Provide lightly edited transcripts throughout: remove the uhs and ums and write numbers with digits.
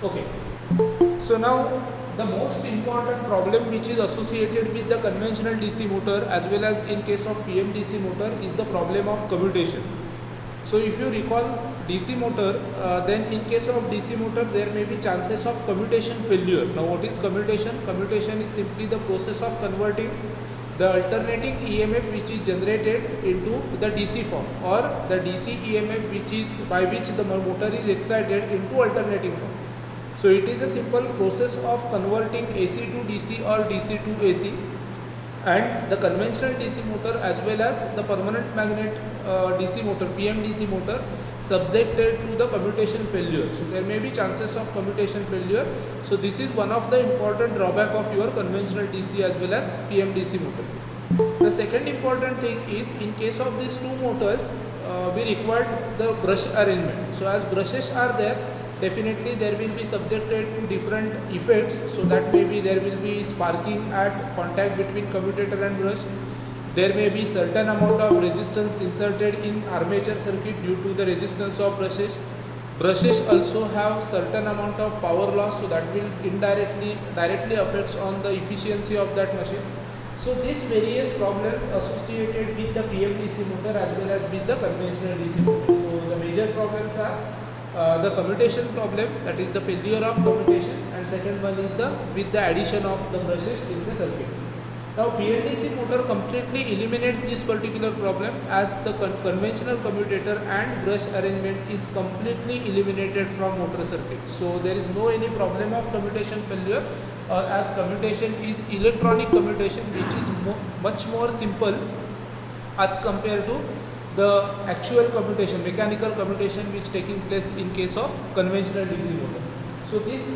Okay. So now the most important problem which is associated with the conventional DC motor as well as in case of PMDC motor is the problem of commutation. So if you recall DC motor, then in case of DC motor there may be chances of commutation failure. Now what is commutation? Commutation is simply the process of converting the alternating EMF which is generated into the DC form, or the DC EMF which is by which the motor is excited into alternating form. So it is a simple process of converting AC to DC or DC to AC, and the conventional DC motor as well as the permanent magnet DC motor, PMDC motor, subjected to the commutation failure. So there may be chances of commutation failure. So this is one of the important drawback of your conventional DC as well as PMDC motor. The second important thing is, in case of these two motors, we required the brush arrangement. So as brushes are there, definitely there will be subjected to different effects. So that maybe there will be sparking at contact between commutator and brush. There may be certain amount of resistance inserted in armature circuit due to the resistance of brushes. Brushes also have certain amount of power loss, so that will directly affects on the efficiency of that machine. So these various problems associated with the PMDC motor as well as with the conventional DC motor. So the major problems are the commutation problem, that is the failure of commutation, and second one is the with the addition of the brushes in the circuit. Now PMDC motor completely eliminates this particular problem, as the conventional commutator and brush arrangement is completely eliminated from motor circuit. So there is no any problem of commutation failure, as commutation is electronic commutation, which is much more simple as compared to the actual commutation, mechanical commutation which taking place in case of conventional DC motor. So this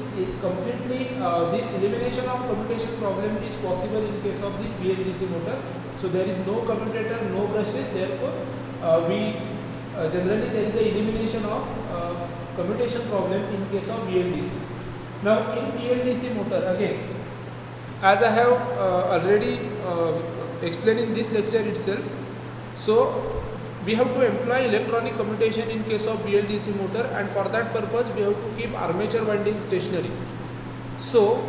elimination of commutation problem is possible in case of this BLDC motor. So there is no commutator, no brushes, therefore generally there is a elimination of commutation problem in case of BLDC. Now in BLDC motor, again, as I have already explained in this lecture itself, so we have to employ electronic commutation in case of BLDC motor, and for that purpose we have to keep armature winding stationary. So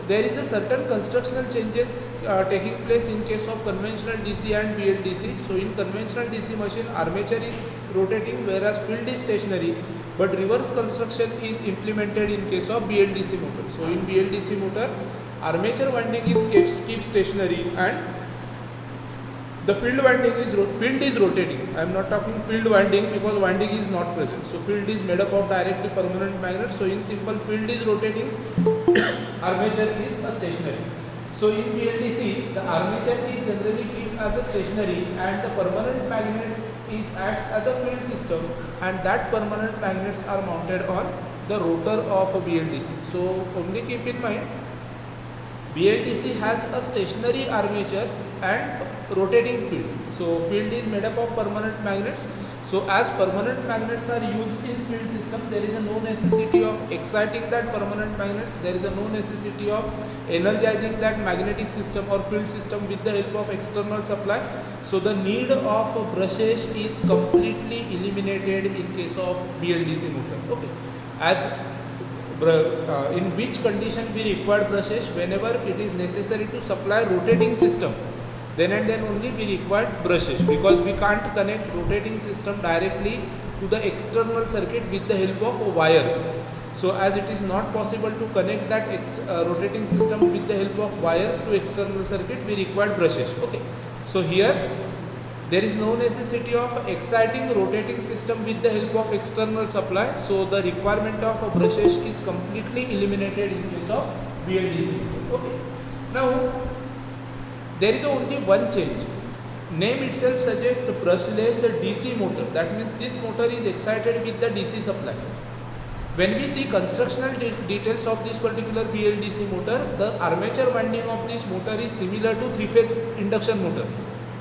there is a certain constructional changes taking place in case of conventional DC and BLDC. So in conventional DC machine, armature is rotating whereas field is stationary, but reverse construction is implemented in case of BLDC motor. So in BLDC motor, armature winding is kept stationary and the field is rotating. I am not talking field winding because winding is not present. So field is made up of directly permanent magnet. So in simple, field is rotating, armature is a stationary. So in BLDC, the armature is generally kept as a stationary and the permanent magnet acts as a field system, and that permanent magnets are mounted on the rotor of a BLDC. So only keep in mind, BLDC has a stationary armature and rotating field. So field is made up of permanent magnets. So as permanent magnets are used in field system, there is no necessity of exciting that permanent magnets. There is no necessity of energizing that magnetic system or field system with the help of external supply. So the need of brushes is completely eliminated in case of BLDC motor. Okay, as in which condition we require brushes? Whenever it is necessary to supply rotating system, then and then only we require brushes, because we can't connect rotating system directly to the external circuit with the help of wires. So as it is not possible to connect that rotating system with the help of wires to external circuit, we require brushes. Okay, so here there is no necessity of exciting rotating system with the help of external supply. So the requirement of brushes is completely eliminated in case of BLDC. Okay, now there is only one change. Name itself suggests brushless DC motor. That means this motor is excited with the DC supply. When we see constructional details of this particular BLDC motor, the armature winding of this motor is similar to three-phase induction motor.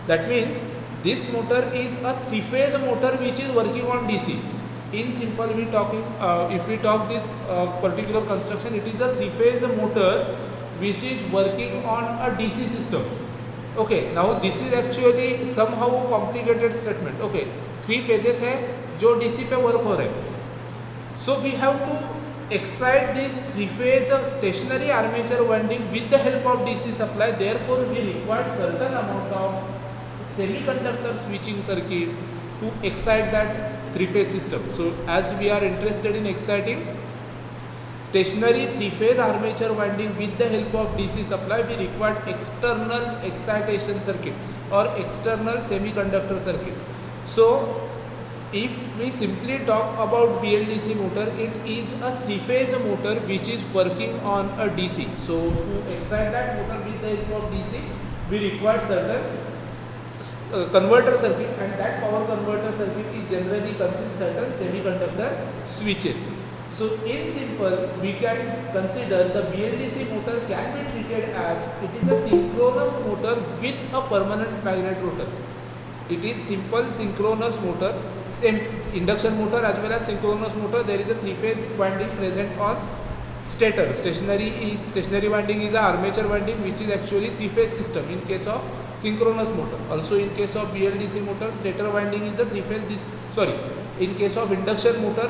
That means this motor is a three-phase motor which is working on DC. In simple, if we talk this particular construction, it is a three-phase motor which is working on a DC system. Okay, now this is actually somehow complicated statement. Okay, three phases है जो DC पे work हो रहे हैं. So we have to excite this three-phase stationary armature winding with the help of DC supply. Therefore, we require certain amount of semiconductor switching circuit to excite that three-phase system. So, as we are interested in exciting stationary three-phase armature winding with the help of DC supply, we require external excitation circuit or external semiconductor circuit. So, if we simply talk about BLDC motor, it is a three-phase motor which is working on a DC. So, to excite that motor with the help of DC, we require certain converter circuit, and that power converter circuit is generally consists certain semiconductor switches. So, in simple, we can consider the BLDC motor can be treated as it is a synchronous motor with a permanent magnet rotor. It is simple synchronous motor, same induction motor as well as synchronous motor. There is a three-phase winding present on stator. Stationary winding is a armature winding which is actually three-phase system in case of synchronous motor. Also in case of BLDC motor, stator winding is a three-phase. In case of induction motor,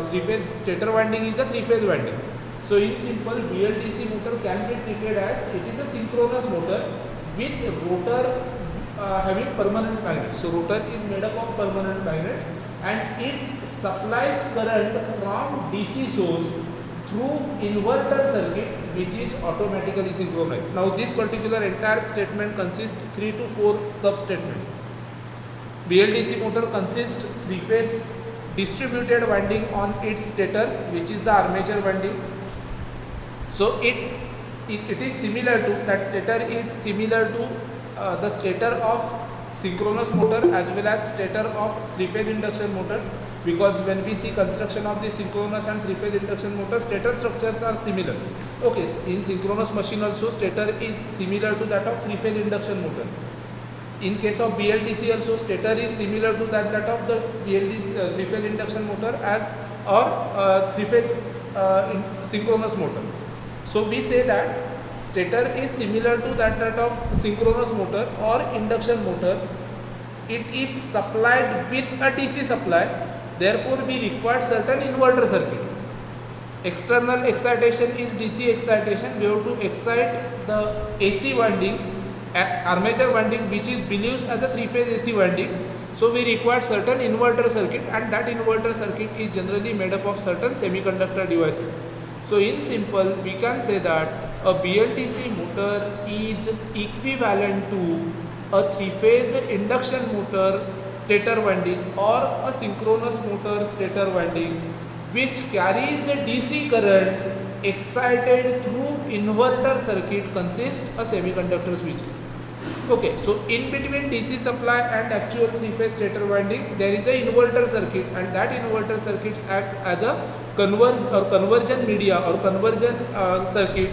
three-phase stator winding is a three-phase winding. So in simple, BLDC motor can be treated as it is a synchronous motor with rotor having permanent magnets. So rotor is made up of permanent magnets, and it supplies current from DC source through inverter circuit which is automatically synchronized. Now this particular entire statement consists 3 to 4 sub-statements. BLDC motor consists three-phase distributed winding on its stator, which is the armature winding. So it is similar to that stator is similar to the stator of synchronous motor as well as stator of three-phase induction motor, because when we see construction of the synchronous and three-phase induction motor, stator structures are similar. Okay, in synchronous machine also stator is similar to that of three-phase induction motor. In case of BLDC also stator is similar to that of the BLDC three-phase induction motor as or three-phase synchronous motor. So we say that stator is similar to that of synchronous motor or induction motor. It is supplied with a DC supply. Therefore, we require certain inverter circuit. External excitation is DC excitation. We have to excite the AC winding, armature winding, which is believed as a three-phase AC winding. So we require certain inverter circuit, and that inverter circuit is generally made up of certain semiconductor devices. So in simple, we can say that a BLDC motor is equivalent to a three-phase induction motor stator winding or a synchronous motor stator winding which carries a DC current excited through inverter circuit consists of semiconductor switches. Okay, so in between DC supply and actual three-phase stator winding, there is a inverter circuit, and that inverter circuits act as a conversion media or conversion circuit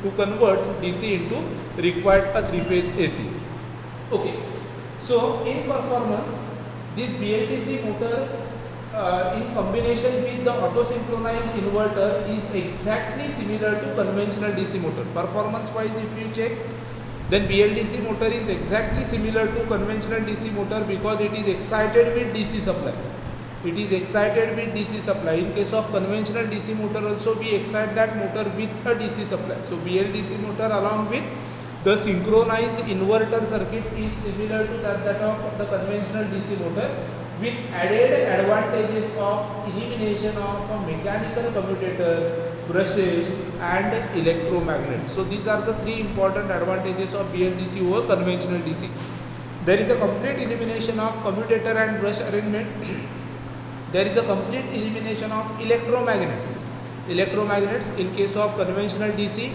to convert DC into required a three-phase AC. Okay, so in performance, this BLDC motor in combination with the auto-synchronized inverter is exactly similar to conventional DC motor. Performance wise, if you check, then BLDC motor is exactly similar to conventional DC motor because it is excited with DC supply. It is excited with DC supply. In case of conventional DC motor also, we excite that motor with a DC supply. So BLDC motor along with the synchronized inverter circuit is similar to that of the conventional DC motor, with added advantages of elimination of a mechanical commutator, brushes and electromagnets. So these are the three important advantages of BLDC over conventional DC. There is a complete elimination of commutator and brush arrangement. There is a complete elimination of electromagnets. Electromagnets in case of conventional DC,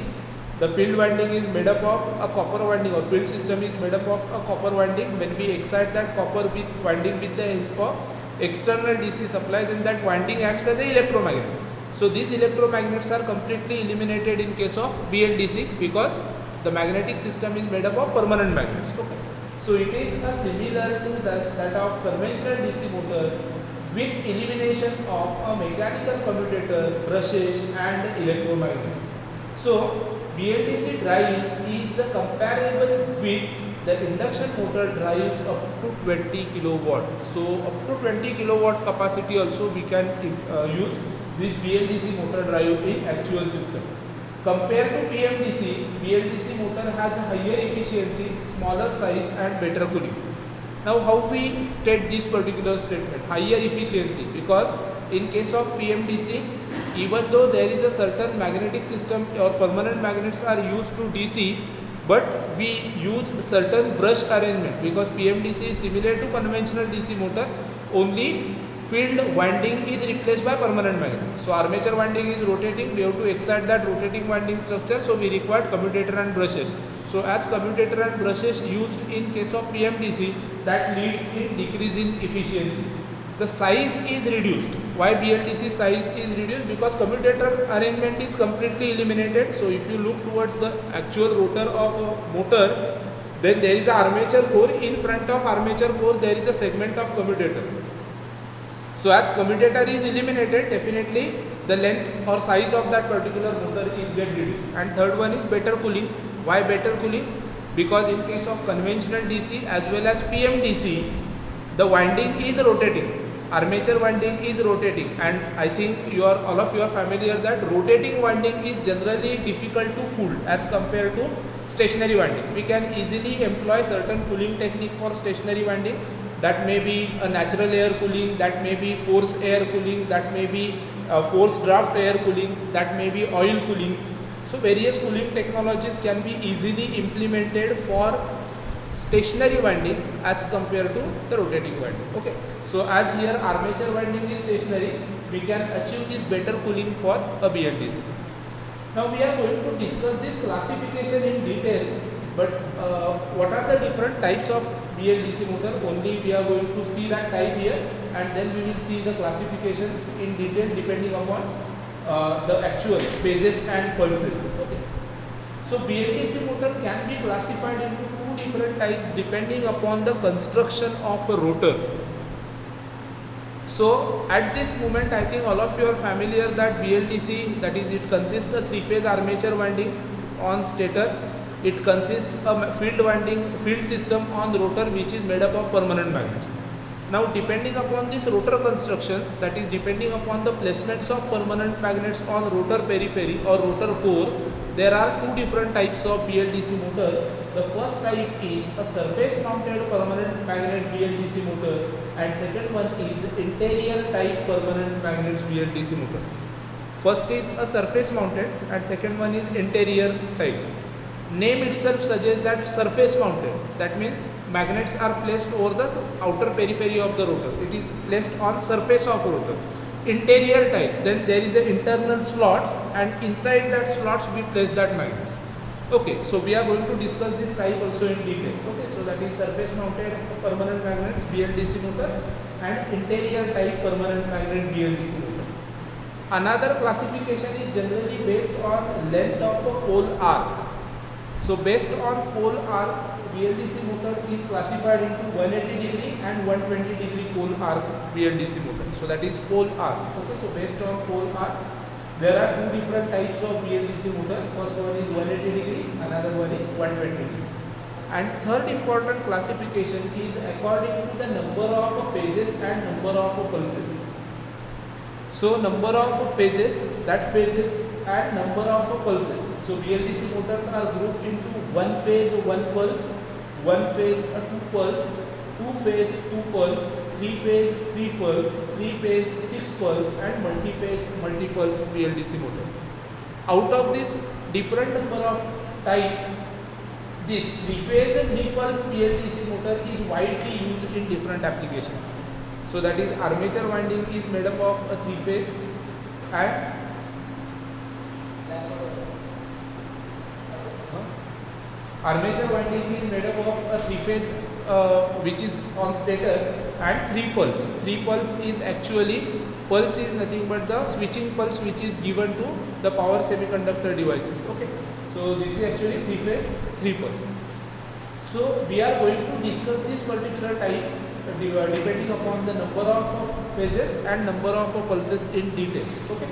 the field winding is made up of a copper winding, or field system is made up of a copper winding. When we excite that copper with winding with the help of external DC supply, then that winding acts as an electromagnet. So these electromagnets are completely eliminated in case of BLDC because the magnetic system is made up of permanent magnets. Okay. So it is similar to that of conventional DC motor with elimination of a mechanical commutator, brushes and electromagnets. So BLDC drives is comparable with the induction motor drives up to 20 kilowatt. So up to 20 kilowatt capacity also we can use this BLDC motor drive in actual system. Compared to PMDC, BLDC motor has a higher efficiency, smaller size and better cooling. Now how we state this particular statement, higher efficiency, because in case of PMDC, even though there is a certain magnetic system or permanent magnets are used to DC, but we use certain brush arrangement, because PMDC is similar to conventional DC motor, only field winding is replaced by permanent magnet. So armature winding is rotating, we have to excite that rotating winding structure, so we require commutator and brushes. So as commutator and brushes used in case of PMDC, that leads in decrease in efficiency. The size is reduced. Why BLDC size is reduced? Because commutator arrangement is completely eliminated. So if you look towards the actual rotor of a motor, then there is an armature core. In front of armature core there is a segment of commutator. So as commutator is eliminated, definitely the length or size of that particular motor is get reduced. And third one is better cooling. Why better cooling? Because in case of conventional DC as well as PMDC, the winding is rotating. Armature winding is rotating, and I think all of you are familiar that rotating winding is generally difficult to cool as compared to stationary winding. We can easily employ certain cooling technique for stationary winding. That may be a natural air cooling, that may be force air cooling, that may be force draft air cooling, that may be oil cooling. So various cooling technologies can be easily implemented for stationary winding as compared to the rotating winding. Okay, so as here armature winding is stationary, we can achieve this better cooling for a BLDC. Now we are going to discuss this classification in detail, but what are the different types of BLDC motor? Only we are going to see that type here, and then we will see the classification in detail depending upon the actual phases and pulses. Okay. So BLDC motor can be classified into two different types depending upon the construction of a rotor. So at this moment I think all of you are familiar that BLDC, that is, it consists of three-phase armature winding on stator. It consists of field system on the rotor, which is made up of permanent magnets. Now depending upon this rotor construction, that is depending upon the placements of permanent magnets on rotor periphery or rotor core, there are two different types of BLDC motor. The first type is a surface mounted permanent magnet BLDC motor, and second one is interior type permanent magnets BLDC motor. First is a surface mounted and second one is interior type. Name itself suggests that surface mounted, that means magnets are placed over the outer periphery of the rotor. It is placed on surface of rotor. Interior type, then there is an internal slots, and inside that slots we place that magnets. Okay, so we are going to discuss this type also in detail. Okay, so that is surface mounted permanent magnets BLDC motor and interior type permanent magnet BLDC motor. Another classification is generally based on length of a pole arc. So based on pole arc, BLDC motor is classified into 180 degree and 120 degree pole arc BLDC motor. So that is pole arc. Okay, so based on pole arc, there are two different types of BLDC motor. First one is 180 degree, another one is 120 degree. And third important classification is according to the number of phases and number of pulses. So number of phases, that phases and number of pulses. So BLDC motors are grouped into one phase, one pulse, one phase, two pulse, two phase, two pulse, three phase, three pulse, three phase, six pulse, and multi-phase, multi-pulse BLDC motor. Out of this different number of types, this three-phase and three-pulse BLDC motor is widely used in different applications. So that is armature winding is made up of a three-phase, and armature winding is made up of a three-phase which is on stator, and three pulse. Three pulse is actually, pulse is nothing but the switching pulse which is given to the power semiconductor devices. Okay, so this is actually three-phase, three pulse. So we are going to discuss these particular types depending upon the number of phases and number of pulses in detail. Okay.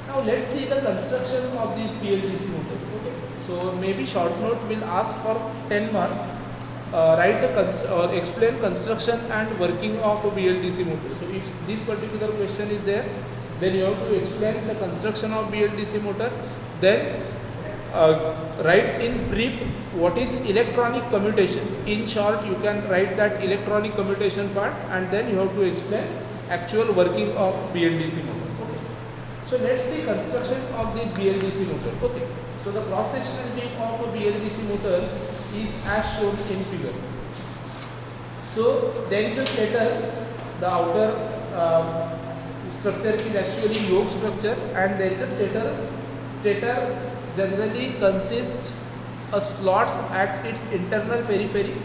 Now let's see the construction of these BLDC motor. Okay. So maybe short note will ask for 10 mark. Write or explain construction and working of a BLDC motor. So if this particular question is there, then you have to explain the construction of BLDC motor, then write in brief what is electronic commutation. In short, you can write that electronic commutation part, and then you have to explain actual working of BLDC motor. Okay. So let's see construction of this BLDC motor. Okay. So the cross sectional view of a BLDC motor is as shown in figure. So there is a stator, the outer structure is actually yoke structure, and there is a stator. Stator generally consists of slots at its internal periphery.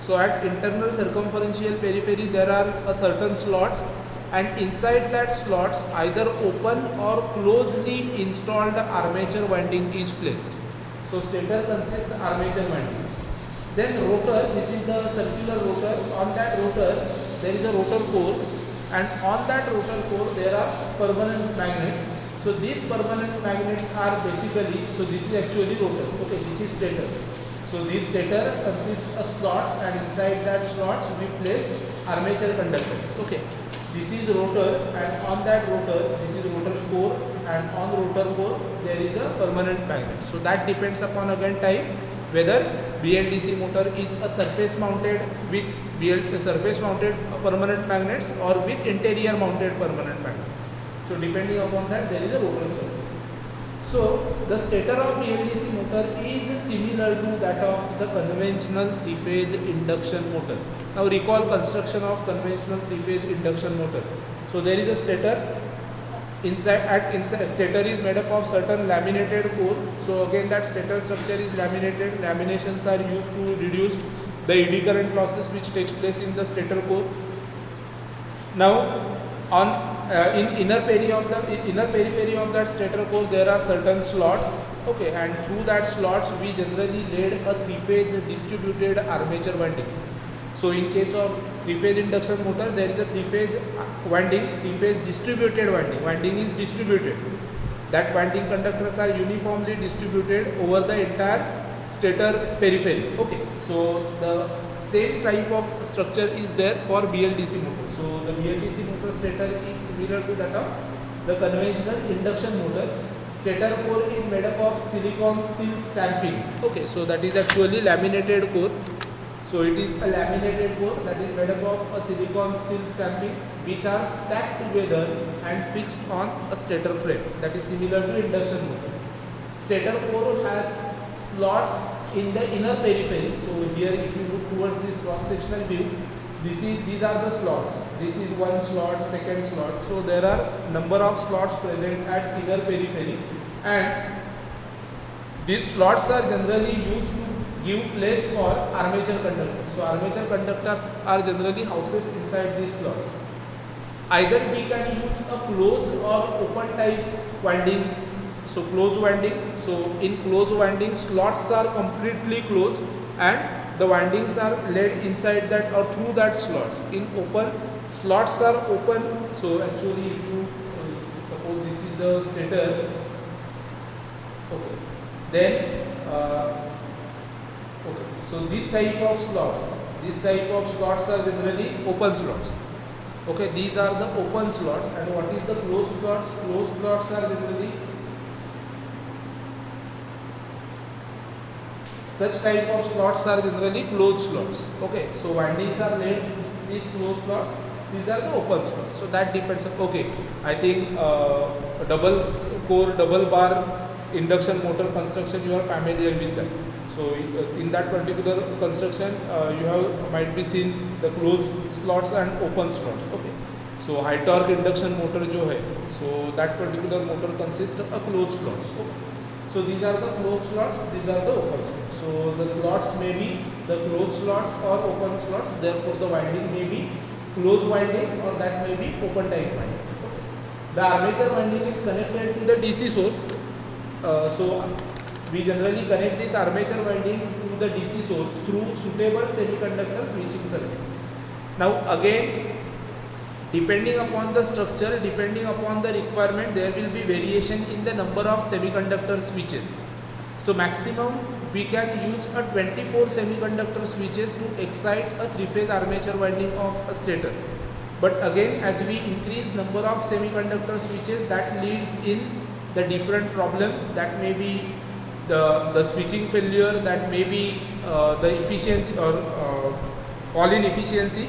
So at internal circumferential periphery there are a certain slots, and inside that slots either open or closely installed armature winding is placed. So stator consists of armature winding. Then rotor, this is the circular rotor. On that rotor there is a rotor core, and on that rotor core there are permanent magnets. So these permanent magnets are basically, so this is actually rotor. Okay, this is stator. So this stator consists of slots, and inside that slots we place armature conductors. Okay, this is rotor, and on that rotor, this is rotor core, and on rotor core there is a permanent magnet. So that depends upon again type, whether BLDC motor is a surface mounted with surface mounted permanent magnets or with interior mounted permanent magnets. So depending upon that there is a rotor structure. So the stator of BLDC motor is similar to that of the conventional three-phase induction motor. Now recall construction of conventional three-phase induction motor. So there is a stator. Inside stator is made up of certain laminated core. So again that stator structure is laminated. Laminations are used to reduce the eddy current losses which takes place in the stator core. Now on in inner periphery of that stator core there are certain slots. Okay, and through that slots we generally laid a three-phase distributed armature winding. So in case of three-phase induction motor there is a three-phase winding, three-phase distributed winding. Winding is distributed. That winding conductors are uniformly distributed over the entire stator periphery. Okay, so the same type of structure is there for BLDC motor. So the BLDC motor stator is similar to that of the conventional induction motor. Stator core is made up of silicon steel stampings. Okay, so that is actually laminated core. So it is a laminated core that is made up of a silicon steel stampings which are stacked together and fixed on a stator frame. That is similar to induction motor. Stator core has slots in the inner periphery. So here if you look towards this cross sectional view, these are the slots. This is one slot, second slot. So there are number of slots present at inner periphery, and these slots are generally used to give place for armature conductors. So armature conductors are generally houses inside these slots. Either we can use a closed or open type winding. So closed winding. So in closed winding slots are completely closed and the windings are laid inside that or through that slots. In open, slots are open. So actually if you suppose this is the stator, okay, then okay, so this type of slots are generally open slots. Okay, these are the open slots. And what is the closed slots? Closed slots are generally such type of slots are generally closed slots. Okay, so windings are laid in these closed slots. These are the open slots. So that depends on, okay, I think double core, double bar induction motor construction, you are familiar with that. So in that particular construction you have might be seen the closed slots and open slots. Okay, so high torque induction motor jo hai, so that particular motor consists of a closed slots. Okay. So these are the closed slots, these are the open slots. So the slots may be the closed slots or open slots, therefore the winding may be closed winding or that may be open type winding. Okay. The armature winding is connected to the DC source. So we generally connect this armature winding to the DC source through suitable semiconductor switching circuit. Now again, depending upon the structure, depending upon the requirement, there will be variation in the number of semiconductor switches. So maximum we can use a 24 semiconductor switches to excite a three-phase armature winding of a stator. But again, as we increase number of semiconductor switches, that leads in the different problems. That may be the switching failure, that may be the efficiency or fall in efficiency.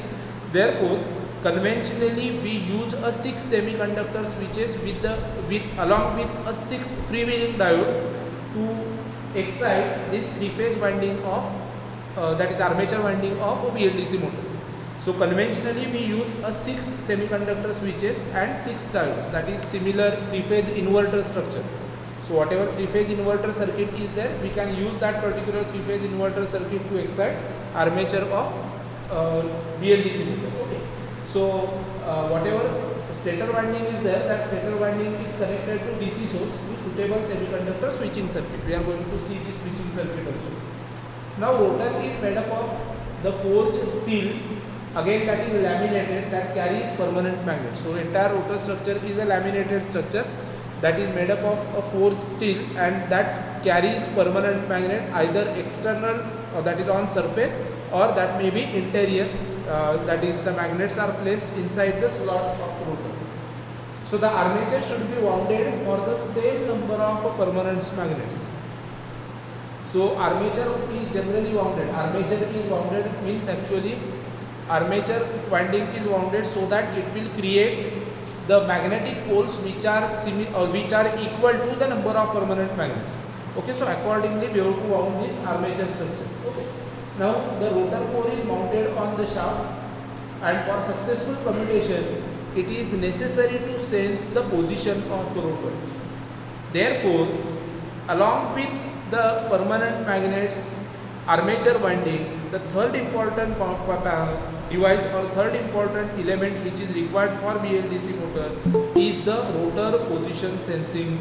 Therefore, conventionally we use a 6 semiconductor switches with along with a 6 freewheeling diodes to excite this three-phase winding of that is armature winding of a BLDC motor. So conventionally we use a 6 semiconductor switches and 6 diodes, that is similar three-phase inverter structure. So whatever three-phase inverter circuit is there, we can use that particular three-phase inverter circuit to excite armature of BLDC motor. Okay. So whatever stator winding is there, that stator winding is connected to DC source through suitable semiconductor switching circuit. We are going to see this switching circuit also. Now rotor is made up of the forged steel, again that is laminated, that carries permanent magnet. So entire rotor structure is a laminated structure that is made up of a forged steel and that carries permanent magnet, either external or that is on surface, or that may be interior, that is the magnets are placed inside the slots of rotor. So the armature should be wounded for the same number of permanent magnets. So armature is generally wounded. Armature is wounded means actually armature winding is wounded so that it will create the magnetic poles which are equal to the number of permanent magnets. Okay, so accordingly we have to wound this armature structure. Okay. Now the rotor core is mounted on the shaft, and for successful commutation it is necessary to sense the position of rotor. Therefore, along with the permanent magnets armature winding, the third important device or third important element which is required for BLDC motor is the rotor position sensing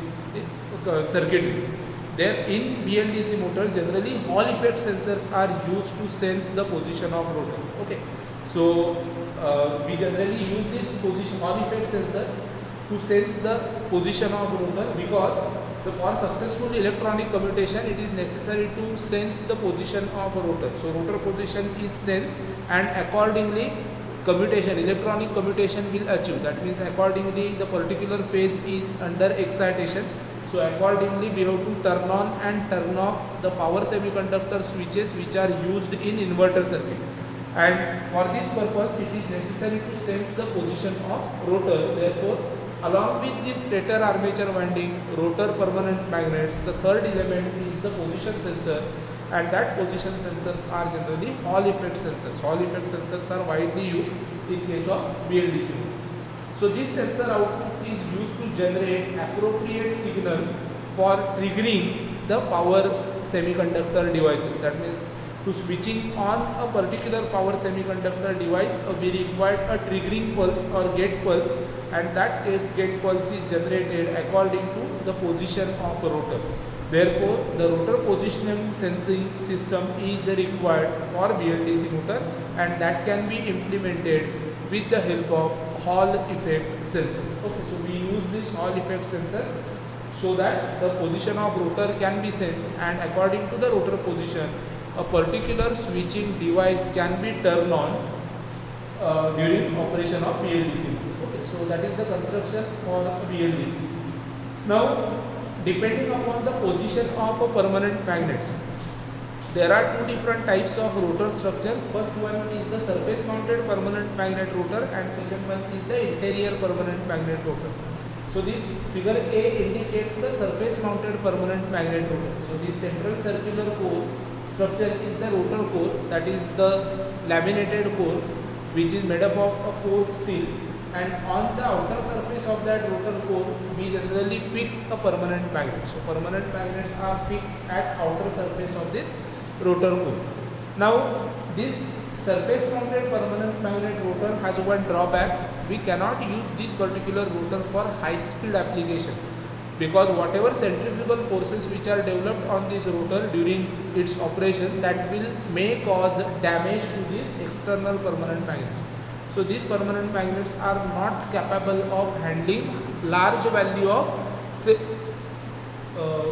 circuitry. There in BLDC motor generally Hall effect sensors are used to sense the position of rotor. Okay, so we generally use this position Hall effect sensors to sense the position of rotor, because for successful electronic commutation it is necessary to sense the position of a rotor. So rotor position is sensed and accordingly commutation, electronic commutation will achieve. That means accordingly the particular phase is under excitation. So accordingly we have to turn on and turn off the power semiconductor switches which are used in inverter circuit. And for this purpose it is necessary to sense the position of rotor. Therefore, along with this stator armature winding, rotor permanent magnets, the third element is the position sensors, and that position sensors are generally Hall effect sensors. Hall effect sensors are widely used in case of BLDC. So this sensor output is used to generate appropriate signal for triggering the power semiconductor devices. That means to switching on a particular power semiconductor device, we require a triggering pulse or gate pulse, and that gate pulse is generated according to the position of a rotor. Therefore, the rotor positioning sensing system is required for BLDC motor, and that can be implemented with the help of Hall effect sensors. Okay, so we use this Hall effect sensors so that the position of rotor can be sensed, and according to the rotor position a particular switching device can be turned on during operation of BLDC. Okay, so that is the construction for BLDC. Now, depending upon the position of a permanent magnets, there are two different types of rotor structure. First one is the surface mounted permanent magnet rotor, and second one is the interior permanent magnet rotor. So this figure A indicates the surface mounted permanent magnet rotor. So this central circular core structure is the rotor core, that is the laminated core which is made up of a forged steel, and on the outer surface of that rotor core we generally fix a permanent magnet. So permanent magnets are fixed at outer surface of this rotor core. Now this surface mounted permanent magnet rotor has one drawback. We cannot use this particular rotor for high speed application, because whatever centrifugal forces which are developed on this rotor during its operation, that may cause damage to these external permanent magnets. So these permanent magnets are not capable of handling large value of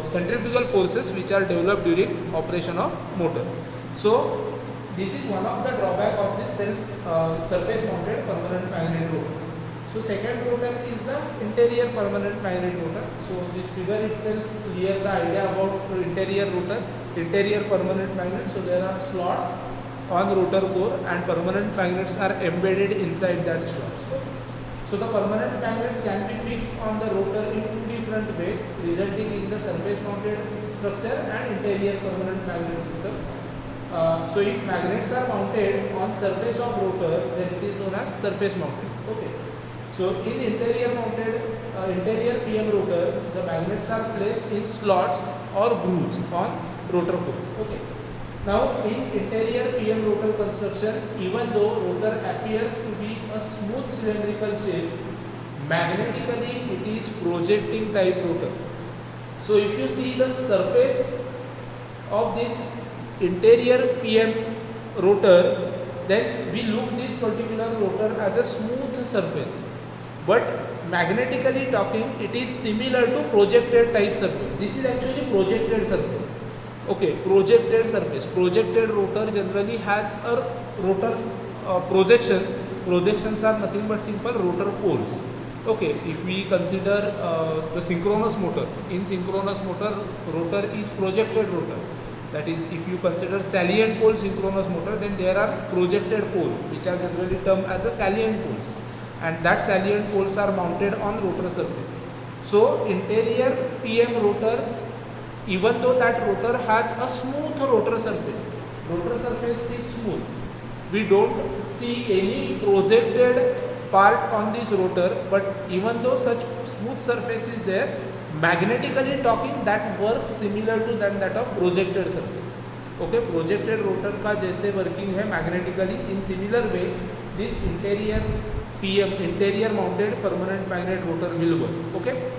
centrifugal forces which are developed during operation of motor. So This is one of the drawback of this surface mounted permanent magnet rotor. So second rotor is the interior permanent magnet rotor. So this figure itself clear the idea about interior rotor, interior permanent magnet. So there are slots on rotor core and permanent magnets are embedded inside that slots. Okay. So the permanent magnets can be fixed on the rotor in two different ways, resulting in the surface mounted structure and interior permanent magnet system. So if magnets are mounted on surface of rotor, then it is known as surface mounted. Okay. So in interior PM rotor, the magnets are placed in slots or grooves on rotor core. Okay. Now in interior PM rotor construction, even though rotor appears to be a smooth cylindrical shape, magnetically it is projecting type rotor. So if you see the surface of this interior PM rotor, then we look this particular rotor as a smooth surface, but magnetically talking it is similar to projected type surface. This is actually projected surface. Okay, projected surface. Projected rotor generally has a rotor's projections. Projections are nothing but simple rotor poles. Okay, if we consider the synchronous motors, in synchronous motor, rotor is projected rotor. That is, if you consider salient pole synchronous motor, then there are projected pole, which are generally termed as a salient poles, and that salient poles are mounted on rotor surface. So interior PM rotor, even though that rotor has a smooth rotor surface is smooth, we don't see any projected part on this rotor, but even though such smooth surface is there, magnetically talking that works similar to that of projected surface. Okay, projected rotor का जैसे working है magnetically, in similar way this interior PM, interior mounted permanent magnet rotor will work. Okay.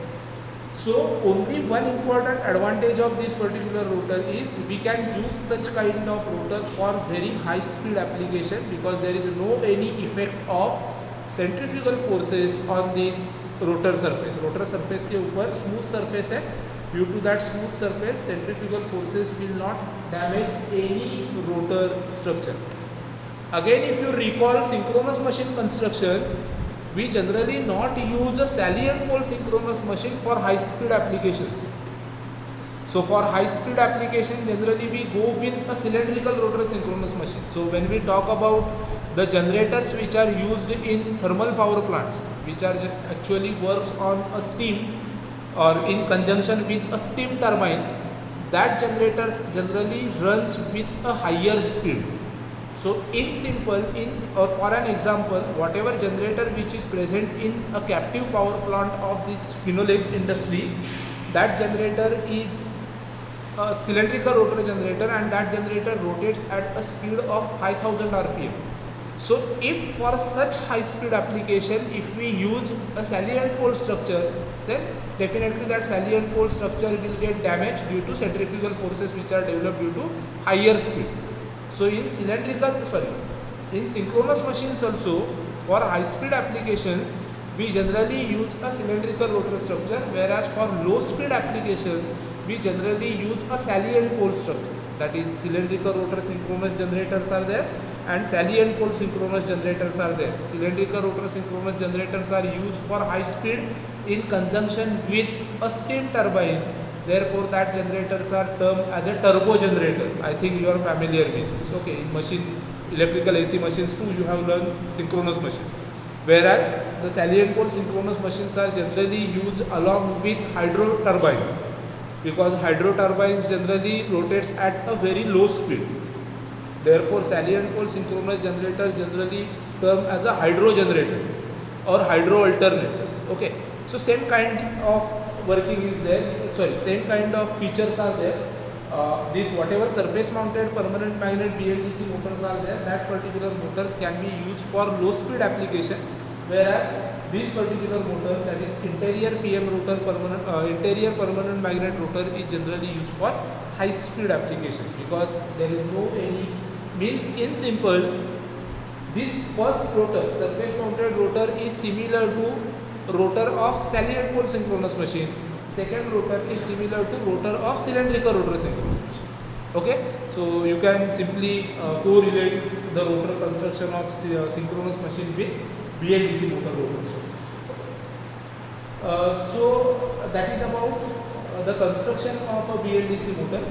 So only one important advantage of this particular rotor is we can use such kind of rotor for very high speed application, because there is no any effect of centrifugal forces on this rotor surface. Rotor surface के ऊपर smooth surface है. Due to that smooth surface, centrifugal forces will not damage any rotor structure. Again, if you recall synchronous machine construction, we generally not use a salient pole synchronous machine for high speed applications. So for high speed application, generally we go with a cylindrical rotor synchronous machine. So when we talk about the generators which are used in thermal power plants, which are actually works on a steam or in conjunction with a steam turbine, that generators generally runs with a higher speed. So in simple, for an example, whatever generator which is present in a captive power plant of this Finolex industry, that generator is a cylindrical rotor generator, and that generator rotates at a speed of 5000 rpm. So if for such high speed application, if we use a salient pole structure, then definitely that salient pole structure will get damaged due to centrifugal forces which are developed due to higher speed. So in synchronous machines also, for high speed applications, we generally use a cylindrical rotor structure, whereas for low speed applications, we generally use a salient pole structure. That is, cylindrical rotor synchronous generators are there and salient pole synchronous generators are there. Cylindrical rotor synchronous generators are used for high speed in conjunction with a steam turbine. Therefore, that generators are termed as a turbo generator. I think you are familiar with this. Okay, in machine, electrical AC machines too, you have learned synchronous machine. Whereas the salient pole synchronous machines are generally used along with hydro turbines, because hydro turbines generally rotates at a very low speed. Therefore, salient pole synchronous generators generally termed as a hydro generators or hydro alternators. Okay, so same kind of working is there, same kind of features are there. This whatever surface mounted permanent magnet BLDC motors are there, that particular motors can be used for low speed application, whereas this particular motor, that is interior PM rotor interior permanent magnet rotor, is generally used for high speed application, because there is no any means. In simple, this first rotor, surface mounted rotor, is similar to rotor of salient pole synchronous machine. Second rotor is similar to rotor of cylindrical rotor synchronous machine. Okay, so you can simply correlate the rotor construction of synchronous machine with BLDC motor rotor structure. So that is about the construction of a BLDC motor.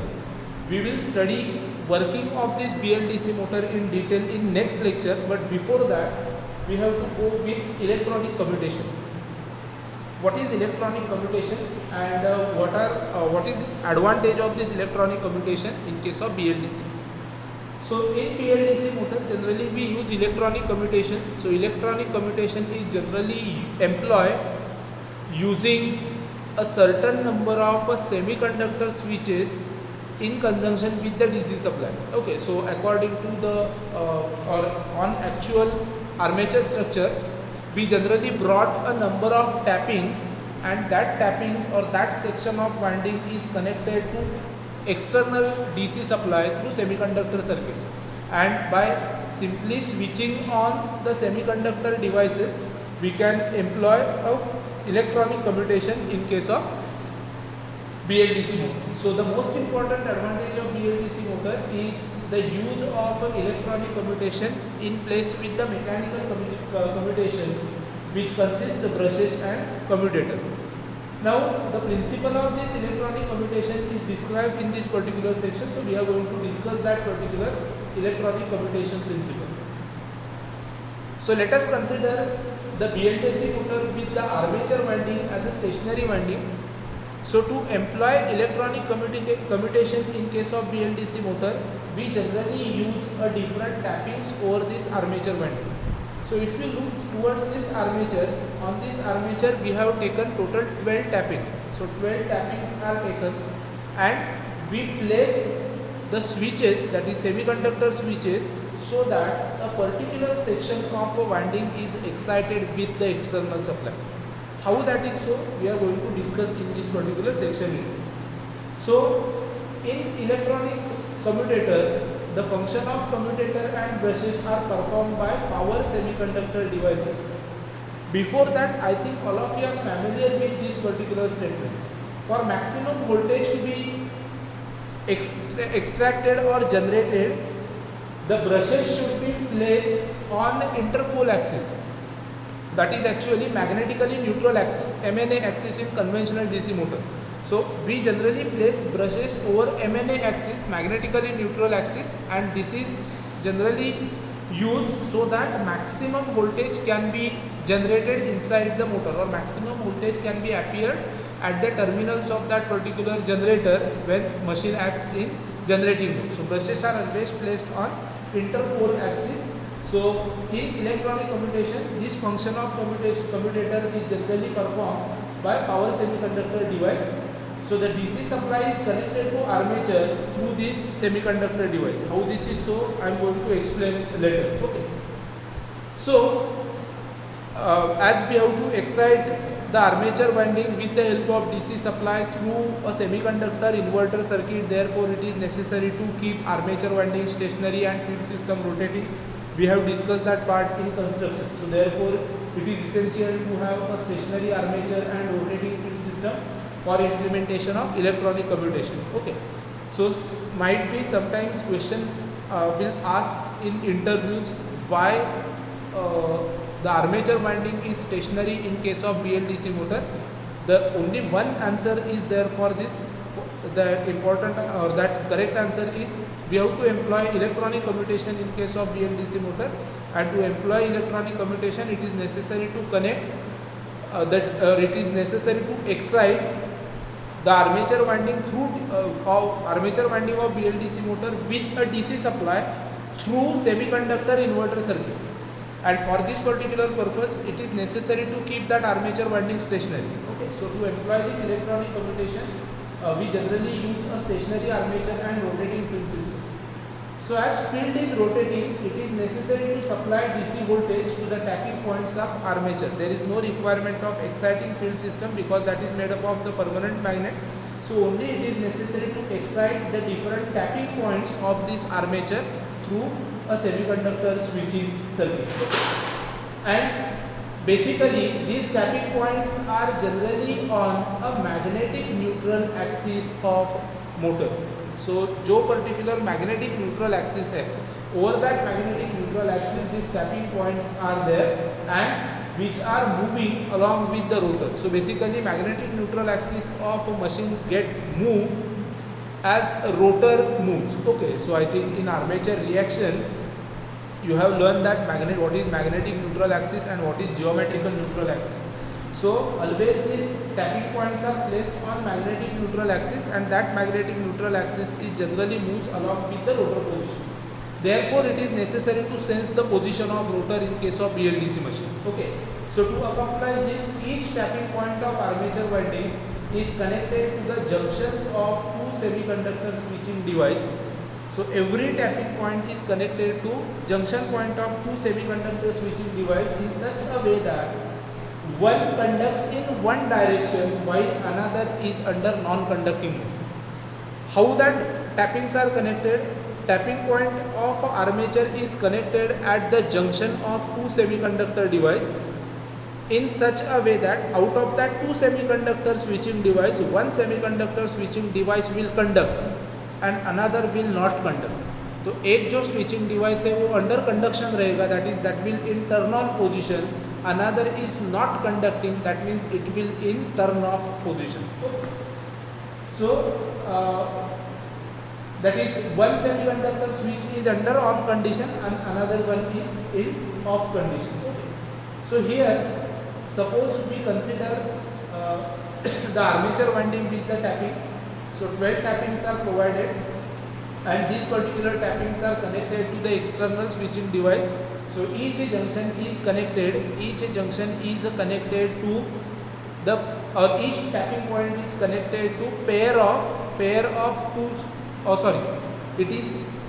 We will study working of this BLDC motor in detail in next lecture, but before that we have to go with electronic commutation. What is electronic commutation, and what is advantage of this electronic commutation in case of BLDC? So in BLDC motor generally we use electronic commutation. So electronic commutation is generally employed using a certain number of semiconductor switches in conjunction with the DC supply. Okay, so according to the or on actual armature structure, we generally brought a number of tappings, and that tappings or that section of winding is connected to external DC supply through semiconductor circuits, and by simply switching on the semiconductor devices we can employ a electronic commutation in case of BLDC motor. So the most important advantage of BLDC motor is the use of electronic commutation in place with the mechanical commutation, which consists the brushes and commutator. Now the principle of this electronic commutation is described in this particular section, so we are going to discuss that particular electronic commutation principle. So let us consider the BLDC motor with the armature winding as a stationary winding. So to employ electronic commutation in case of BLDC motor, we generally use a different tappings over this armature winding. So if you look towards this armature, on this armature we have taken total 12 tappings. So 12 tappings are taken, and we place the switches, that is semiconductor switches, so that a particular section of a winding is excited with the external supply. How that is so, we are going to discuss in this particular section. So in electronic commutator, the function of commutator and brushes are performed by power semiconductor devices. Before that, I think all of you are familiar with this particular statement. For maximum voltage to be extracted or generated, the brushes should be placed on interpole axis. That is actually magnetically neutral axis, MNA axis in conventional DC motor. So we generally place brushes over MNA axis, magnetically neutral axis, and this is generally used so that maximum voltage can be generated inside the motor, or maximum voltage can be appeared at the terminals of that particular generator when machine acts in generating mode. So brushes are always placed on interpole axis. So in electronic commutation, this function of commutator is generally performed by power semiconductor device. So the DC supply is connected to armature through this semiconductor device. How this is so, I am going to explain later. Okay. So as we have to excite the armature winding with the help of DC supply through a semiconductor inverter circuit, therefore it is necessary to keep armature winding stationary and field system rotating. We have discussed that part in construction. So therefore it is essential to have a stationary armature and rotating field system for implementation of electronic commutation. Okay. So might be sometimes question will ask in interviews why the armature winding is stationary in case of BLDC motor. The only one answer is there for this. The important or that correct answer is we have to employ electronic commutation in case of BLDC motor, and to employ electronic commutation it is necessary to connect it is necessary to excite the armature winding through armature winding of BLDC motor with a DC supply through semiconductor inverter circuit. And for this particular purpose, it is necessary to keep that armature winding stationary. Okay, so to employ this electronic commutation, we generally use a stationary armature and rotating field system. So as field is rotating, it is necessary to supply DC voltage to the tapping points of armature. There is no requirement of exciting field system because that is made up of the permanent magnet. So only it is necessary to excite the different tapping points of this armature through a semiconductor switching circuit. And basically these tapping points are generally on a magnetic neutral axis of motor. So जो particular magnetic neutral axis है, over that magnetic neutral axis these tapping points are there and which are moving along with the rotor. So basically magnetic neutral axis of a machine get moved as a rotor moves. Okay, so I think in armature reaction you have learned that what is magnetic neutral axis and what is geometrical neutral axis. So always these tapping points are placed on magnetic neutral axis and that magnetic neutral axis is generally moves along with the rotor position. Therefore it is necessary to sense the position of rotor in case of BLDC machine. Okay, so to accomplish this, each tapping point of armature winding is connected to the junctions of two semiconductor switching device. So every tapping point is connected to junction point of two semiconductor switching device in such a way that one conducts in one direction while another is under non-conducting mode. How that tappings are connected? Tapping point of armature is connected at the junction of two semiconductor device in such a way that out of that two semiconductor switching device, one semiconductor switching device will conduct and another will not conduct. तो एक जो switching device है वो under conduction रहेगा, that will in turn on position. Another is not conducting, that means it will in turn off position. So that is one semiconductor switch is under on condition and another one is in off condition. Okay. So here suppose we consider the armature winding with the tappings. So 12 tappings are provided and these particular tappings are connected to the external switching device. So each junction is connected to the each tapping point is connected to pair of two.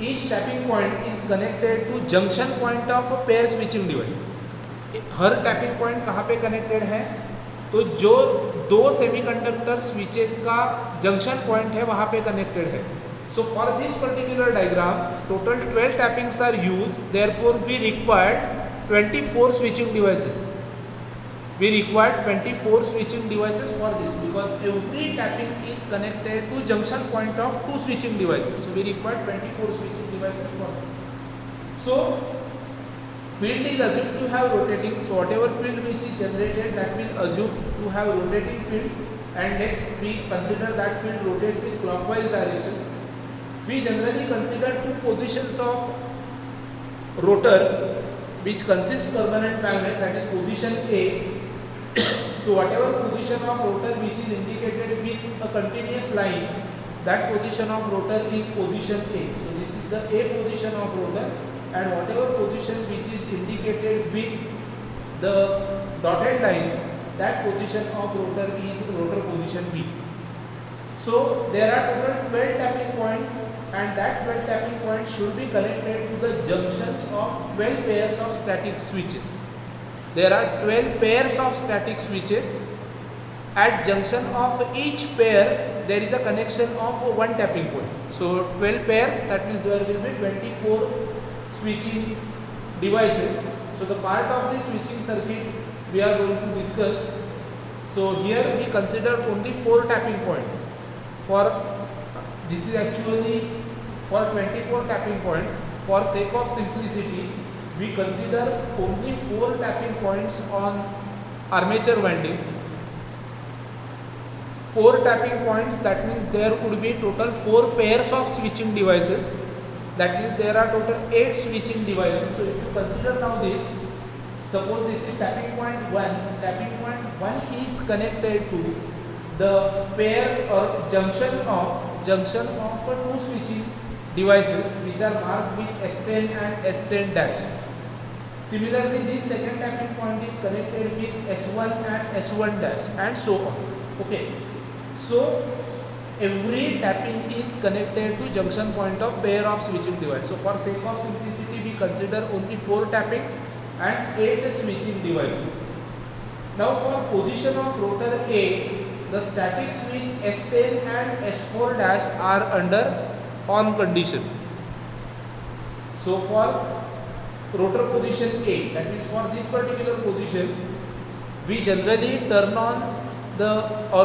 Each tapping point is connected to junction point of a pair switching device. Her tapping point कहाँ पे connected है? तो जो दो semiconductor switches का junction point है वहाँ पे कनेक्टेड है. So for this particular diagram, total 12 tappings are used. Therefore, we required 24 switching devices. We required 24 switching devices for this because every tapping is connected to junction point of two switching devices. So we required 24 switching devices for this. So field is assumed to have rotating. So whatever field which is generated, that will assume to have rotating field. And let's we consider that field rotates in clockwise direction. We generally consider two positions of rotor which consist permanent magnet, that is position A. So whatever position of rotor which is indicated with a continuous line, that position of rotor is position A. So this is the A position of rotor, and whatever position which is indicated with the dotted line, that position of rotor is rotor position B. So there are total 12 tapping points and that 12 tapping points should be connected to the junctions of 12 pairs of static switches. There are 12 pairs of static switches. At junction of each pair there is a connection of one tapping point. So 12 pairs, that means there will be 24 switching devices. So the part of this switching circuit we are going to discuss. So here we consider only 4 tapping points. This is actually for 24 tapping points. For sake of simplicity, we consider only 4 tapping points on armature winding. 4 tapping points, that means there would be total 4 pairs of switching devices. That means there are total 8 switching devices. So if you consider now this, suppose this is tapping point 1. Tapping point 1 is connected to the pair or junction of two switching devices which are marked with S10 and S10 dash. Similarly, this second tapping point is connected with S1 and S1 dash, and so on. Okay. So every tapping is connected to junction point of pair of switching device. So for sake of simplicity, we consider only 4 tappings and 8 switching devices. Now for position of rotor A, the static switch S10 and S4 dash are under on condition. So for rotor position A, that means for this particular position, we generally turn on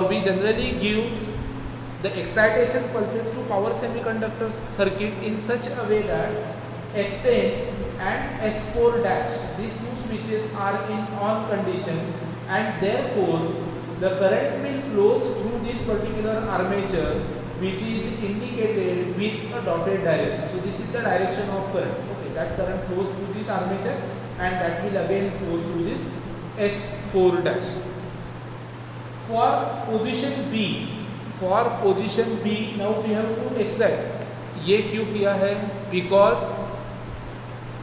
we generally give the excitation pulses to power semiconductor circuit in such a way that S10 and S4 dash, these two switches are in on condition, and therefore the current will flow through this particular armature, which is indicated with a dotted direction. So this is the direction of current. Okay, that current flows through this armature and that will again flow through this S4 dash. For position B, now we have to excite. ये क्यों किया है? Because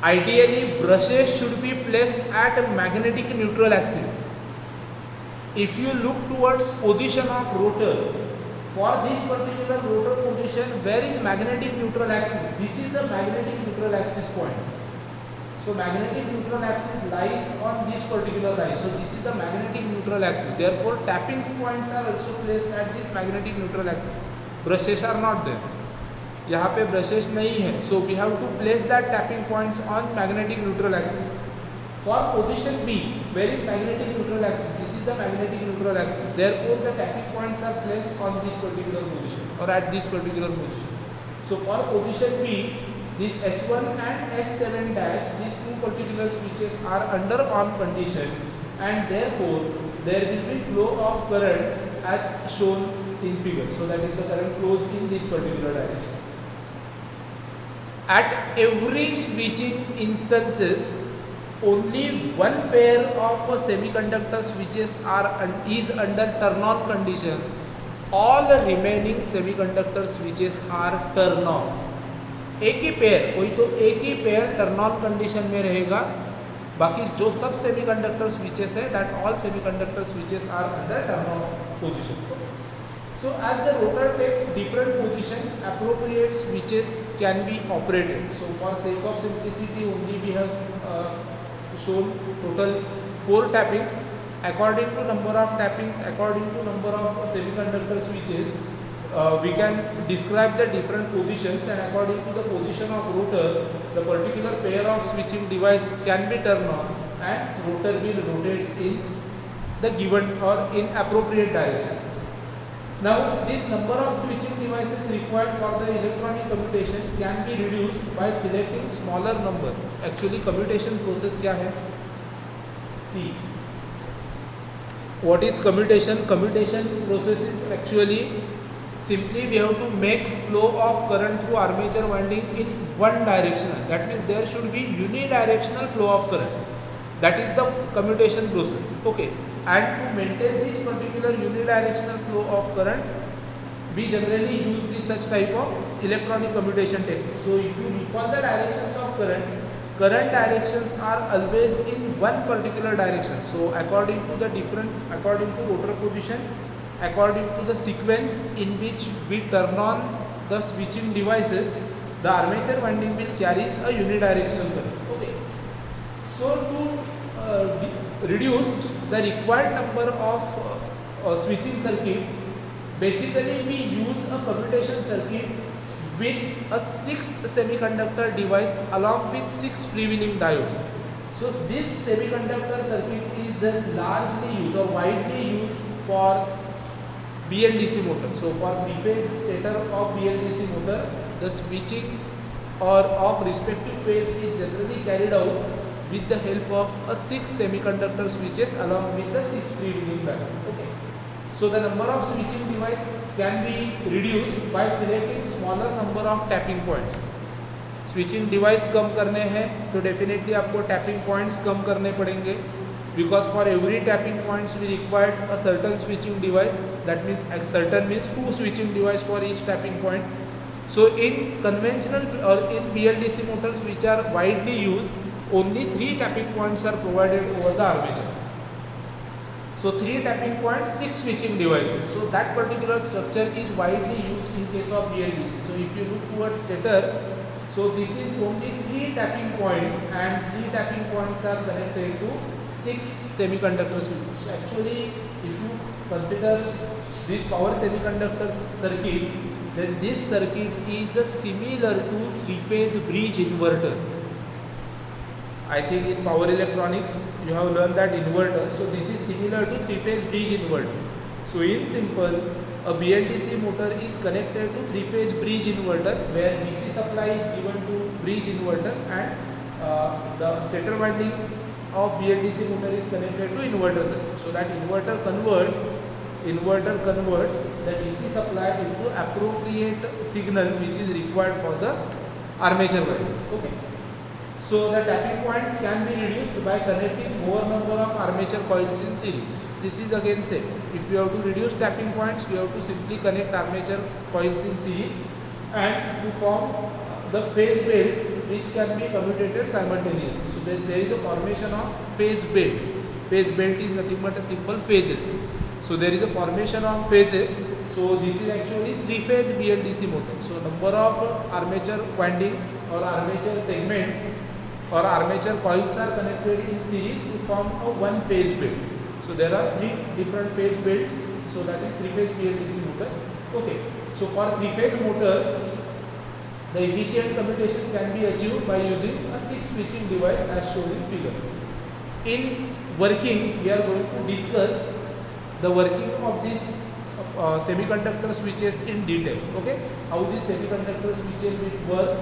ideally brushes should be placed at a magnetic neutral axis. If you look towards position of rotor, for this particular rotor position, where is magnetic neutral axis? This is the magnetic neutral axis point. So magnetic neutral axis lies on this particular line. So this is the magnetic neutral axis. Therefore tapping points are also placed at this magnetic neutral axis. Brushes are not there. यहाँ पे brushes नहीं है. So we have to place that tapping points on magnetic neutral axis. For position B, where is magnetic neutral axis? This is the magnetic neutral axis. Therefore the tapping points are placed on this particular position or at this particular position. So for position B, this S1 and S7 dash, these two particular switches are under on condition, and therefore there will be flow of current as shown in figure. So that is the current flows in this particular direction. At every switching instances, only one pair of semiconductor switches is under turn on condition. All the remaining semiconductor switches are turn off. एक ही pair, कोई तो एक ही pair turn on condition में रहेगा, बाकी जो सब सेमीकंडक्टर स्विचेस है, that all semiconductor switches are under turn off position. So as the rotor takes different position, appropriate switches can be operated. So for sake of simplicity only we have shown total 4 tappings. According to number of tappings, according to number of semiconductor switches, we can describe the different positions, and according to the position of rotor, the particular pair of switching device can be turned on and rotor will rotate in the given or in appropriate direction. Now this number of switching devices required for the electronic commutation can be reduced by selecting smaller number. Actually commutation process क्या है? See, what is commutation? Commutation process is actually simply we have to make flow of current through armature winding in one direction. That means there should be unidirectional flow of current. That is the commutation process. Okay. And to maintain this particular unidirectional flow of current, we generally use this such type of electronic commutation technique. So if you recall the directions of current directions are always in one particular direction. So according to rotor position, according to the sequence in which we turn on the switching devices, the armature winding will carries a unidirectional current. Okay. So to reduce the required number of switching circuits, basically we use a commutation circuit with a 6 semiconductor device along with 6 freewheeling diodes. So this semiconductor circuit is largely used or widely used for BLDC motor. So for 3-phase stator of BLDC motor, the switching or of respective phase is generally carried out with the help of a 6 semiconductor switches along with the 6 freewheeling diodes. Okay. So the number of switching device can be reduced by selecting smaller number of tapping points. Switching device कम करने हैं तो definitely आपको tapping points कम करने पड़ेंगे, because for every tapping points we required a certain switching device. That means certain means 2 switching device for each tapping point. So in conventional or in BLDC motors which are widely used, only 3 tapping points are provided over the armature. So 3 tapping points, 6 switching devices. So that particular structure is widely used in case of BLDC. So if you look towards stator, so this is only 3 tapping points, and 3 tapping points are connected to 6 semiconductor switches. So actually if you consider this power semiconductor circuit, then this circuit is similar to 3-phase bridge inverter. I think in power electronics you have learned that inverter. So this is similar to 3-phase bridge inverter. So in simple, a BLDC motor is connected to three-phase bridge inverter where DC supply is given to bridge inverter and the stator winding of BLDC motor is connected to inverter circuit. So that inverter converts the DC supply into appropriate signal which is required for the armature winding. Okay. So the tapping points can be reduced by connecting more number of armature coils in series. This is again same. If you have to reduce tapping points, you have to simply connect armature coils in series and to form the phase belts which can be commutated simultaneously. So there is a formation of phase belts. Phase belt is nothing but a simple phases. So there is a formation of phases. So this is actually three-phase BLDC motor. So number of armature windings or armature segments or armature coils are connected in series to form a one phase belt. So there are three different phase belts. So that is three-phase BLDC motor. Okay. So for three-phase motors, the efficient commutation can be achieved by using a 6 switching device as shown in figure. In working, we are going to discuss the working of these semiconductor switches in detail. Okay, how these semiconductor switches will work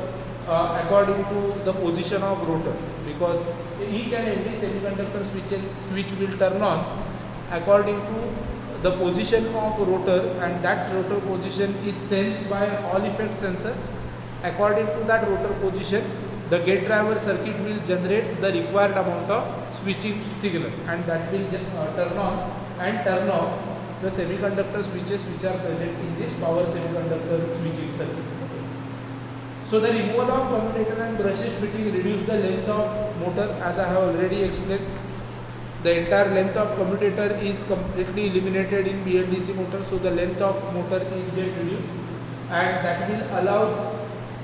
according to the position of rotor, because each and every semiconductor switch will turn on according to the position of rotor, and that rotor position is sensed by Hall effect sensors. According to that rotor position, the gate driver circuit will generate the required amount of switching signal, and that will turn on and turn off the semiconductor switches which are present in this power semiconductor switching circuit. So the removal of commutator and brushes fitting reduce the length of motor, as I have already explained. The entire length of commutator is completely eliminated in BLDC motor, so the length of motor is get reduced, and that will allows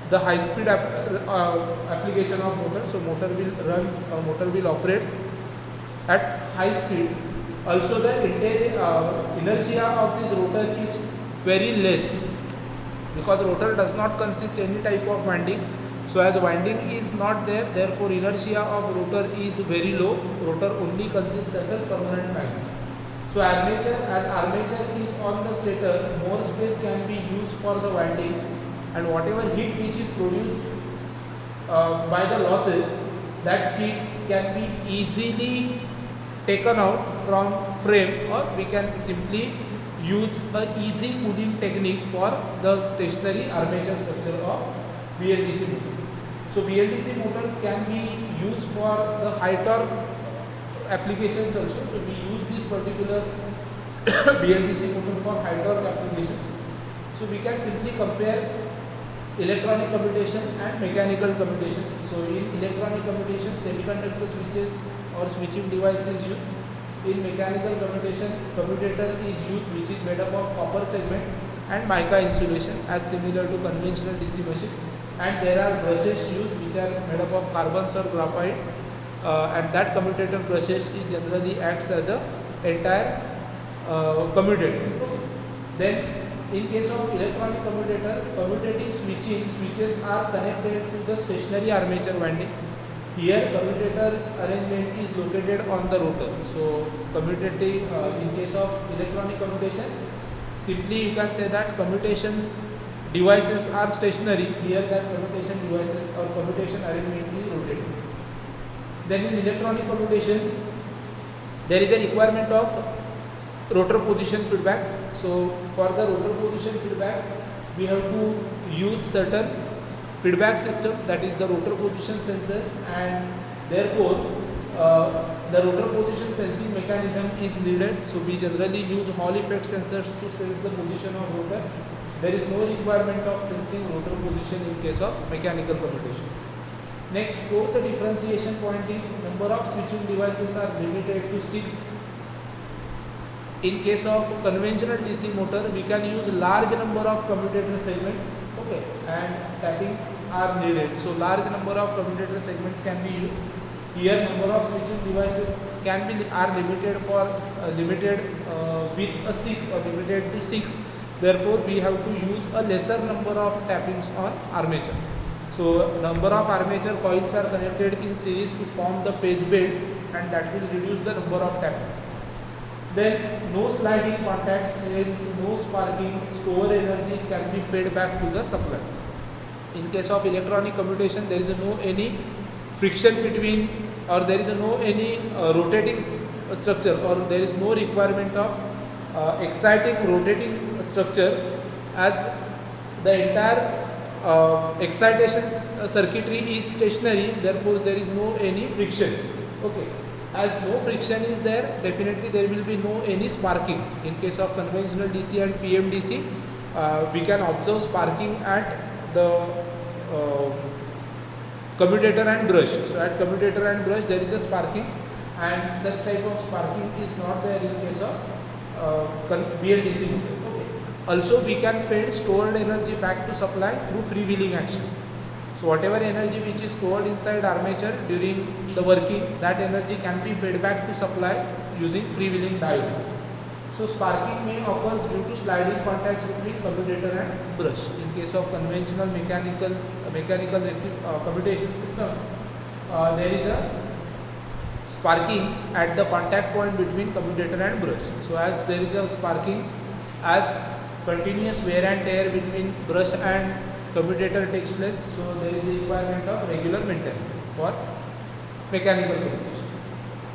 the high speed application of motor. So motor will operates at high speed. Also the inertia of this rotor is very less, because rotor does not consist any type of winding. So as winding is not there, therefore inertia of rotor is very low. Rotor only consists certain permanent magnets. So armature, as armature is on the stator, more space can be used for the winding, and whatever heat which is produced by the losses, that heat can be easily taken out from frame, or we can simply use a easy cooling technique for the stationary armature structure of BLDC motor. So BLDC motors can be used for the high torque applications also. So we use this particular BLDC motor for high torque applications. So we can simply compare electronic commutation and mechanical commutation. So in electronic commutation, semiconductor switches or switching device is used. In mechanical commutation, commutator is used, which is made up of copper segment and mica insulation, as similar to conventional DC machine. And there are brushes used which are made up of carbons or graphite, and that commutator brushes is generally acts as a entire commutator. Then in case of electronic commutator, commutating switches are connected to the stationary armature winding. Here commutator arrangement is located on the rotor. So commutating in case of electronic commutation, simply you can say that commutation devices are stationary. Here that commutation devices or commutation arrangement is rotating. Then in electronic commutation, there is a requirement of rotor position feedback. So for the rotor position feedback, we have to use certain feedback system, that is the rotor position sensors, and therefore the rotor position sensing mechanism is needed. So we generally use Hall effect sensors to sense the position of rotor. There is no requirement of sensing rotor position in case of mechanical commutation. Next, fourth differentiation point is number of switching devices are limited to 6. In case of conventional DC motor, we can use large number of commutator segments, okay, and tappings are needed. So large number of commutator segments can be used. Here number of switching devices are limited with a 6 or limited to 6. Therefore we have to use a lesser number of tappings on armature. So number of armature coils are connected in series to form the phase belts, and that will reduce the number of tappings. Then no sliding contacts, hence no sparking, store energy can be fed back to the supply. In case of electronic commutation, there is no any friction between, or there is no any rotating structure, or there is no requirement of exciting rotating structure, as the entire excitation circuitry is stationary, therefore there is no any friction. Okay, as no friction is there, definitely there will be no any sparking. In case of conventional DC and PMDC, we can observe sparking at the commutator and brush. So at commutator and brush there is a sparking, and such type of sparking is not there in case of BLDC motor. Okay. Also we can feed stored energy back to supply through freewheeling action. So whatever energy which is stored inside armature during the working, that energy can be fed back to supply using freewheeling diodes. So sparking may occur due to sliding contacts between commutator and brush. In case of conventional mechanical commutation system, there is a sparking at the contact point between commutator and brush. So as there is a sparking, as continuous wear and tear between brush and commutator takes place, so there is a requirement of regular maintenance for mechanical commutation.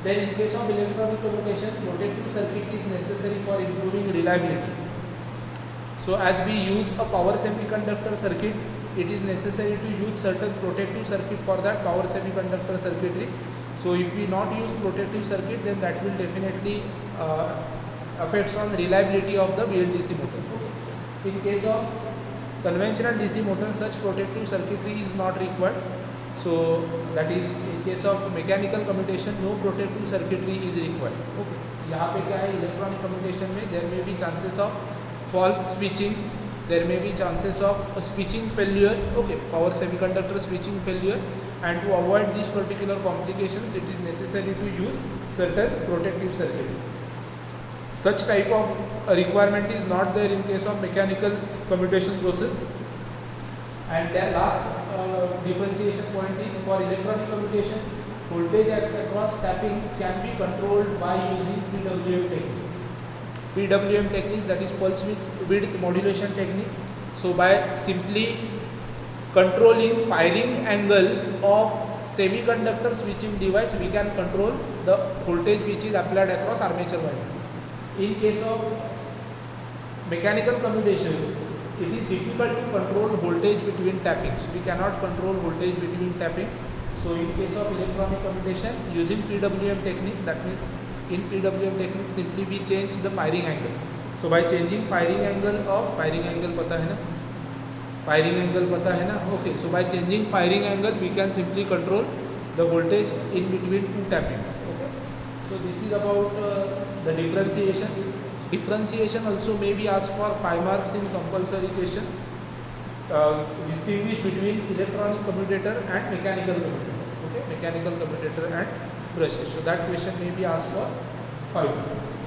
Then in case of electronic commutation, protective circuit is necessary for improving reliability. So as we use a power semiconductor circuit, it is necessary to use certain protective circuit for that power semiconductor circuitry. So if we not use protective circuit, then that will definitely affects on reliability of the BLDC motor. Okay. In case of conventional DC motor, such protective circuitry is not required. So that is in case of mechanical commutation, no protective circuitry is required. Okay. यहाँ पे क्या है, electronic communication में there may be chances of false switching, there may be chances of switching failure. Okay, power semiconductor switching failure, and to avoid these particular complications, it is necessary to use certain protective circuit. Such type of requirement is not there in case of mechanical commutation process. And the last differentiation point is for electronic commutation, voltage across tappings can be controlled by using PWM technique. PWM techniques, that is pulse width modulation technique. So by simply controlling firing angle of semiconductor switching device, we can control the voltage which is applied across armature wire. In case of mechanical commutation, it is difficult to control voltage between tappings. We cannot control voltage between tappings. So in case of electronic commutation, using PWM technique, that means in PWM technique simply we change the firing angle. So by changing firing angle of पता है ना, firing angle पता है ना, okay. So by changing firing angle, we can simply control the voltage in between two tappings. Okay. So this is about the differentiation. Differentiation also may be asked for 5 marks in compulsory question. Distinguish between electronic commutator and mechanical commutator. Okay, mechanical commutator and brushes. So that question may be asked for 5 marks.